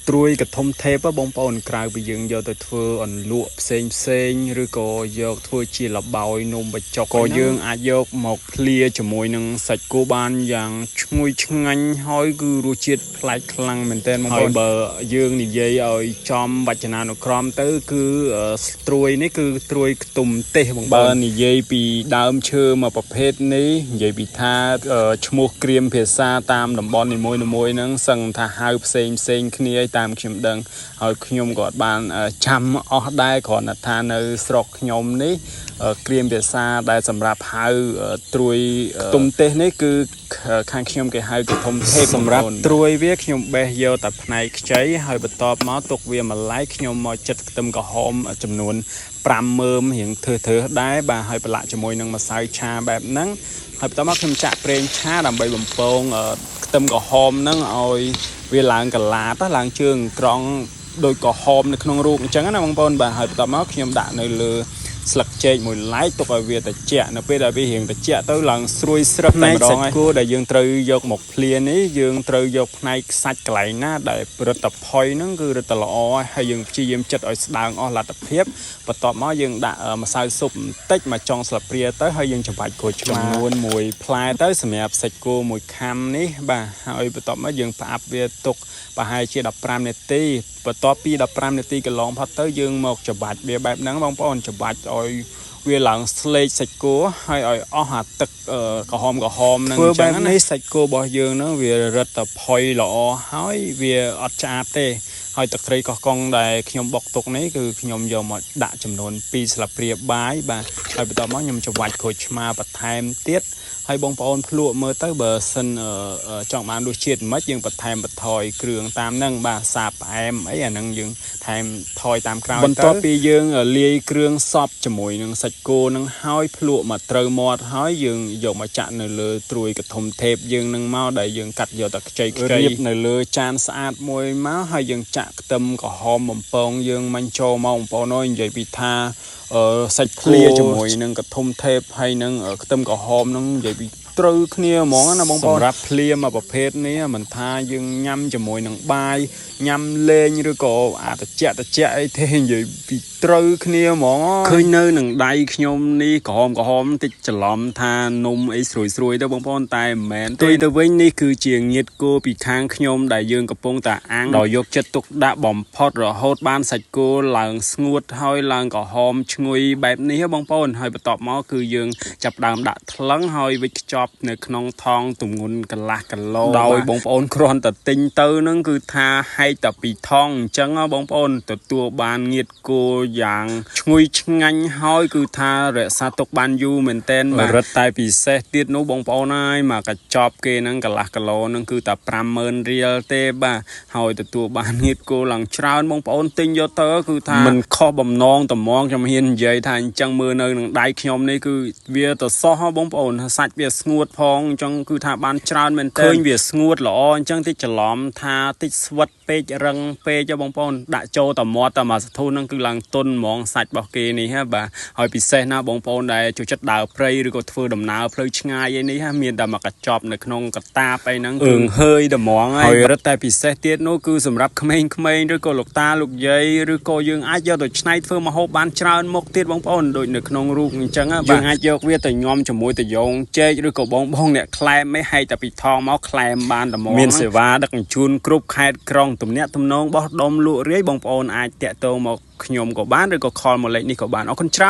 ត្រួយកធំថេបបងប្អូនក្រៅពីយើងយកទៅធ្វើអន្លក់ផ្សេងឬក៏យកធ្វើជាលបោយនំបញ្ចុកក៏យើងអាចយកមកភ្លាជាមួយនឹងសាច់គោបានយ៉ាងឈ្ងុយឆ្ងាញ់ហើយគឺរសជាតិប្លែកខ្លាំងមែនទែនបងប្អូនបើយើងនិយាយឲ្យចំវចនានុក្រមទៅគឺត្រួយនេះគឺត្រួយខ្ទុំទេសបងប្អូនបើនិយាយពីដើមឈើមួយប្រភេទនេះនិយាយពីថាឈ្មោះគ្រាមភាសាតាមតំបន់នីមួយៗហ្នឹងសឹងថាហៅផ្សេងគ្នាតាមខ្ញុំដឹងហើយខ្ញុំក៏បានចាំអស់ដែរគ្រាន់តែថានៅស្រុកខ្ញុំនេះគ្រាមភាសាដែលសម្រាប់ហៅត្រួយខ្ទុំទេសនេះគឺខាងខ្ញុំគេហៅគឺធំធេបសម្រាប់ត្រួយវាខ្ញុំបេះយកតែផ្នែកខ្ចីហើយបន្ទាប់មកទុកវាមួយឡែកខ្ញុំមកចិតខ្ទឹមក្រហមចំនួន5មើមរៀងធ្វើដែរបាទហើយប្រឡាក់ជាមួយនឹងម្សៅឆាបែបហ្នឹងហើយបន្ទាប់មកខ្ញុំចាក់ប្រេងឆាដើម្បីបំពងខ្ទឹមក្រហមហ្នឹងឲ្យវាឡើងកលាតឡើងជើងក្រង់ដូចក្រហមនៅក្នុងរូបអញ្ចឹងណាបងប្អូនបាទហើយបន្ទាប់មកខ្ញុំដាក់នៅលើស្លឹកចេកមួយឡែកទុកឲ្យវាត្រជាក់នៅពេលដែលវារៀងត្រជាក់ទៅឡើងស្រួយស្រឹបតែម្ដងហើយគោដែលយើងត្រូវយកមកភ្លានេះយើងត្រូវយកផ្នែកខ្សាច់កន្លែងណាដែលរឹតតែផុយហ្នឹងគឺរឹតតែល្អហើយយើងព្យាយាមចិតឲ្យស្ដើងអស់លទ្ធភាពបន្ទាប់មកយើងដាក់ម្សៅស៊ុបបន្តិចមកចុងស្លាបព្រាទៅហើយយើងច្របាច់ក្រូចឆ្មាចំនួន1ផ្លែទៅសម្រាប់សាច់គោ1ខាំនេះបាទហើយបន្ទាប់មកយើងផ្អាប់វាទុកប្រហែលជា15នាទីបន្ទាប់ពី15នាទីកន្លងផុតទៅយើងមកច្របាច់វាបែបហ្នឹងបងប្អូនច្របាច់ឲ្យវាឡើងស្លេកសាច់គោហើយឲ្យអស់អាទឹកក្រហមហ្នឹងអញ្ចឹងណាសាច់គោរបស់យើងហ្នឹងវារឹតតែផុយល្អហើយវាអត់ឆ្អាបទេហើយទឹកត្រីកោះកុងដែលខ្ញុំបុកទុកនេះគឺខ្ញុំយកមកដាក់ចំនួន2ស្លាបព្រាបាយបាទហើយបន្ទាប់មកខ្ញុំច្របាច់ក្រូចឆ្មាបន្ថែមទៀតហើយបងប្អូនភ្លក់មើលទៅបើសិនចង់បានរសជាតិមិនយើងបន្ថែមបន្ថយគ្រឿងតាមហ្នឹងបាទសាបផ្អែមអីអាហ្នឹងយើងថែមថយតាមក្រោយបន្ទាប់ពីយើងលាយគ្រឿងសពជាមួយនឹងសាច់គោហ្នឹងហើយភ្លក់មកត្រូវមាត់ហើយយើងយកមកចាក់នៅលើត្រួយកធំថេបយើងហ្នឹងមកដែលយើងកាត់យកតែខ្ចីរៀបនៅលើចានស្អាតមួយមកហើយយើងចាក់ខ្ទឹមក្រហមបំពងយើងមិញចូលមកបងប្អូនអើយនិយាយពីថាសាច់ភ្លាជាមួយនឹងកធំថេបហើយនឹងខ្ទឹមក្រហមហ្នឹងនិយាយពីត្រូវគ្នាហ្មងណាបងប្អូនសម្រាប់ភ្លាមកប្រភេទនេះមិនថាយើងញ៉ាំជាមួយនឹងបាយញ៉ាំលេងឬក៏ត្រជាក់អីទេនិយាយពីត្រូវគ្នាហ្មងឃើញនៅនឹងដៃខ្ញុំនេះក្រហមតិចច្រឡំថានំអីស្រួយទៅបងប្អូនតែមិនមែនទេទៅវិញនេះគឺជាងៀតគោពីខាងខ្ញុំដែលយើងកំពុងតែអាំងដោយយកចិត្តទុកដាក់បំផុតរហូតបានសាច់គោឡើងស្ងួតហើយឡើងក្រហមឈ្ងុយបែបនេះបងប្អូនហើយបន្ទាប់មកគឺយើងចាប់ដើមដាក់ថ្លឹងហើយវិចខ្ចប់នៅក្នុងថងទម្ងន់កន្លះគីឡូដោយបងប្អូនគ្រាន់តែទិញទៅនឹងគឺថាហែកតែពីថងអញ្ចឹងបងប្អូនទទួលបានងៀតគោយ៉ាងឈ្ងុយឆ្ងាញ់ហើយគឺថារក្សាទុកបានយូរមែនទែនបាទរឹតតែពិសេសទៀតនោះបងប្អូនហើយមកកញ្ចប់គេហ្នឹងកន្លះគីឡូហ្នឹងគឺតែ50000រៀលទេបាទហើយទទួលបានងៀតគោឡើងច្រើនបងប្អូនទិញយកទៅគឺថាមិនខុសបំណងត្មងខ្ញុំហ៊ាននិយាយថាអញ្ចឹងមើលនៅនឹងដៃខ្ញុំនេះគឺវាទៅសោះបងប្អូនសាច់វាស្ងួតផងអញ្ចឹងគឺថាបានច្រើនមែនទែនឃើញវាស្ងួតល្អអញ្ចឹងតិចច្រឡំថាតិចស្វិតពេករឹងពេកបងប្អូនដាក់ចូលតែមាត់តែមួយសធូនហ្នឹងគឺឡើងទន់ហ្មងសាច់របស់គេនេះហ៎បាទហើយពិសេសណាបងប្អូនដែលចូលចិត្តដើរព្រៃឬក៏ធ្វើដំណើរផ្លូវឆ្ងាយអីនេះមានតែមកកញ្ចប់នៅក្នុងកតាបអីហ្នឹងគឺហើយតែហ្មងហើយរឹតតែពិសេសទៀតនោះគឺសម្រាប់ក្មេងៗឬក៏លោកតាលោកយាយឬក៏យើងអាចយកទៅច្នៃធ្វើម្ហូបបានច្រើនមុខទៀតបងប្អូនដូចនៅក្នុងរូបអញ្ចឹងយើងអាចយកវាទៅញ៉ាំជាមួយតយ៉ងចេកឬក៏បងអ្នកក្លែមមិនហែកតែពីថងមកក្លែមបានតែហ្មងមានសេវាដឹកជញ្ជូនគ្រប់ខេត្តក្រុងទំនាក់ទំនងបោះដុំលក់រាយបងប្អូនអាចតាក់ទងមកខ្ញុំក៏បានឬក៏ខលមកលេខនេះក៏បានអរគុណច្រើន